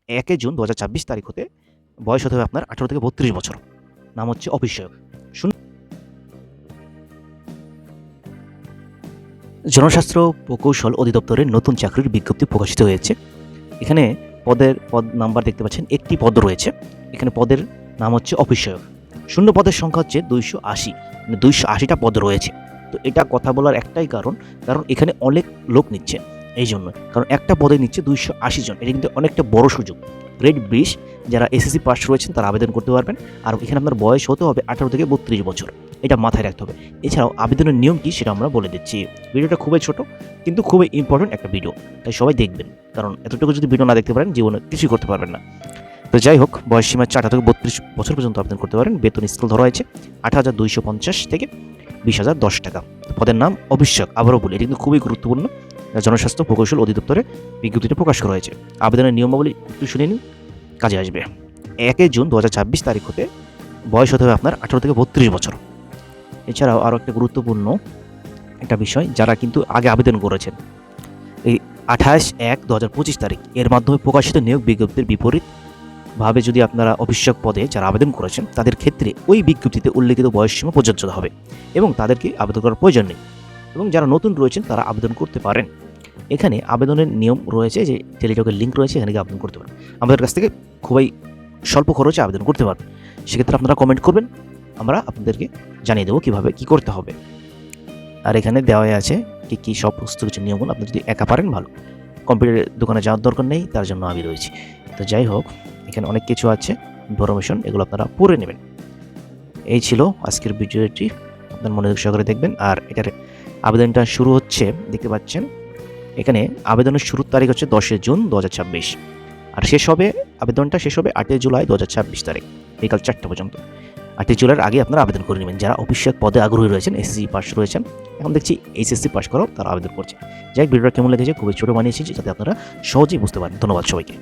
1 June 2024 তারিখ হতে বয়স হতে হবে আপনার 18 থেকে 32 বছর। নাম হচ্ছে অফিস সহায়ক। জনস্বাস্থ্য প্রকৌশল অধিদপ্তরের নতুন চাকরির বিজ্ঞপ্তি প্রকাশিত হয়েছে। এখানে পদ নাম্বার দেখতে পাচ্ছেন, একটি পদ রয়েছে। এখানে পদের নাম হচ্ছে অফিস সহায়ক। শূন্য পদের সংখ্যা হচ্ছে 280, মানে 280টা পদ রয়েছে। তো এটা কথা বলার একটাই কারণ এখানে অনেক লোক নিচ্ছে, এই জন্য। কারণ একটা পদে নিচ্ছে 280 জন। এটা কিন্তু অনেকটা বড় সুযোগ। গ্রেড 20 যারা এসএসসি পাস রয়েছেন তারা আবেদন করতে পারবেন। আর এখানে আপনার বয়স হতে হবে 18 থেকে 32 বছর। এটা মাথায় রাখতে হবে। এছাড়াও আবেদনের নিয়ম কি সেটা আমরা বলে দিচ্ছি। ভিডিওটা খুবই ছোট কিন্তু খুবই ইম্পর্টেন্ট একটা ভিডিও, তাই সবাই দেখবেন। কারণ এতটুকু যদি ভিডিও না দেখতে পারেন জীবনে কিছুই করতে পারবেন না। তো যাই হোক, বয়স সীমা 18 থেকে 32 বছর পর্যন্ত আবেদন করতে পারেন। বেতন স্কেল ধরা হয়েছে 8,250 থেকে 20,010 টাকা। পদের নাম অফিস সহায়ক। আবারও বলি, এটা কিন্তু খুবই গুরুত্বপূর্ণ। জনস্বাস্থ্য প্রকৌশল অধিদপ্তরে বিজ্ঞপ্তিটা প্রকাশ করা হয়েছে। আবেদনের নিয়মাবলী একটু শুনে নিন, কাজে আসবে। 1 জুন 2024 তারিখ হতে বয়স হতে হবে আপনার 18 থেকে 32 বছর। এছাড়াও আরও একটা গুরুত্বপূর্ণ একটা বিষয়, যারা কিন্তু আগে আবেদন করেছেন, এই 28/1/2025 তারিখ এর মাধ্যমে প্রকাশিত নিয়োগ বিজ্ঞপ্তির বিপরীতভাবে যদি আপনারা অফিস সহায়ক পদে যারা আবেদন করেছেন তাদের ক্ষেত্রে ওই বিজ্ঞপ্তিতে উল্লেখিত বয়সসীমা প্রযোজ্য হবে এবং তাদেরকে আবেদন করার প্রয়োজন নেই। এবং যারা নতুন রয়েছেন তারা আবেদন করতে পারেন। এখানে আবেদনের নিয়ম রয়েছে, যে টেলিটকের লিঙ্ক রয়েছে, এখানে গিয়ে আবেদন করতে পারেন। আমাদের কাছ থেকে খুবই স্বল্প খরচে আবেদন করতে পারবেন। সেক্ষেত্রে আপনারা কমেন্ট করবেন, আমরা আপনাদেরকে জানিয়ে দেবো কীভাবে কী করতে হবে। আর এখানে দেওয়াই আছে কী সমস্ত কিছু নিয়মগুলো। আপনি যদি একা পারেন ভালো, কম্পিউটার দোকানে যাওয়ার দরকার নেই, তার জন্য আমি রয়েছি। তো যাই হোক, এখানে অনেক কিছু আছে ইনফরমেশন, এগুলো আপনারা পড়ে নেবেন। এই ছিল আজকের ভিডিওটি, আপনার মনোযোগ সহকারে দেখবেন। আর এটার আবেদনটা শুরু হচ্ছে, দেখতে পাচ্ছেন এখানে আবেদনের শুরুর তারিখ হচ্ছে 10 জুন 2026, আর আবেদনটা শেষ হবে 8 জুলাই 2026 তারিখ বিকাল 4টা পর্যন্ত। 8 জুলাইয়ের আগে আপনারা আবেদন করে নেবেন যারা অফিস সহায়ক পদে আগ্রহী রয়েছেন, এসএসসি পাস রয়েছেন। এখন দেখছি এইচএসসি পাস করাও তারা আবেদন করছে। যাই হোক, ভিডিওটা কেমন লেগেছে খুবই ছোটো বানিয়েছি যাতে আপনারা সহজেই বুঝতে পারেন। ধন্যবাদ সবাইকে।